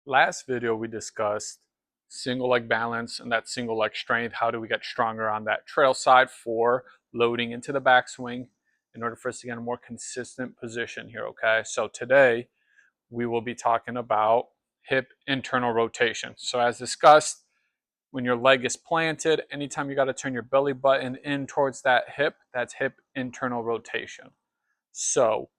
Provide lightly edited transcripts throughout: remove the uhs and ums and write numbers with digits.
Last video we discussed single leg balance and that single leg strength. How do we get stronger on that trail side for loading into the backswing in order for us to get a more consistent position here, okay? So today we will be talking about hip internal rotation. So as discussed, when your leg is planted, anytime you got to turn your belly button in towards that hip, that's hip internal rotation. So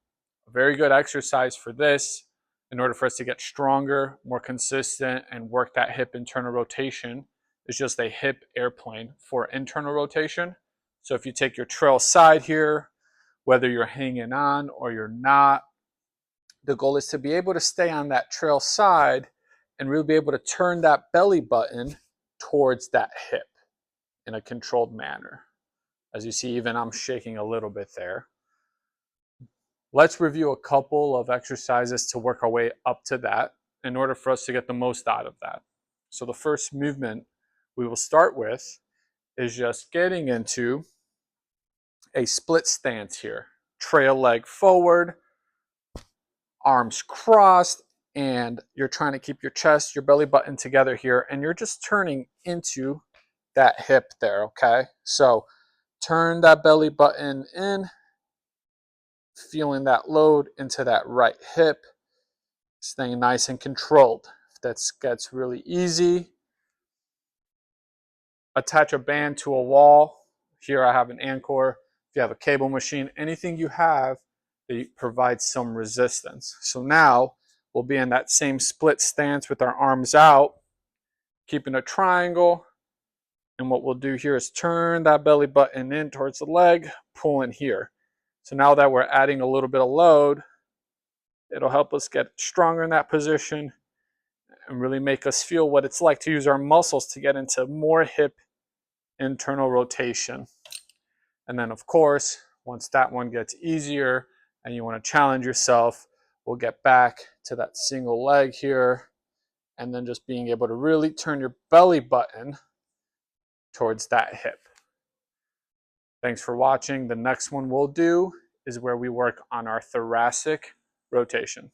a very good exercise for this in order for us to get stronger, more consistent, and work that hip internal rotation is just a hip airplane for internal rotation. So if you take your trail side here, whether you're hanging on or you're not, the goal is to be able to stay on that trail side and really be able to turn that belly button towards that hip in a controlled manner. As you see, even I'm shaking a little bit there. Let's review a couple of exercises to work our way up to that in order for us to get the most out of that. So the first movement we will start with is just getting into a split stance here. Trail leg forward, arms crossed, and you're trying to keep your chest, your belly button together here, and you're just turning into that hip there, okay? So turn that belly button in, feeling that load into that right hip, staying nice and controlled. If that gets really easy, attach a band to a wall. Here I have an Anchor. If you have a cable machine, anything you have that provides some resistance. So now we'll be in that same split stance with our arms out, keeping a triangle. And what we'll do here is turn that belly button in towards the leg, pull in here. So now that we're adding a little bit of load, it'll help us get stronger in that position and really make us feel what it's like to use our muscles to get into more hip internal rotation. And then of course, once that one gets easier and you want to challenge yourself, we'll get back to that single leg here and then just being able to really turn your belly button towards that hip. Thanks for watching. The next one we'll do is where we work on our thoracic rotation.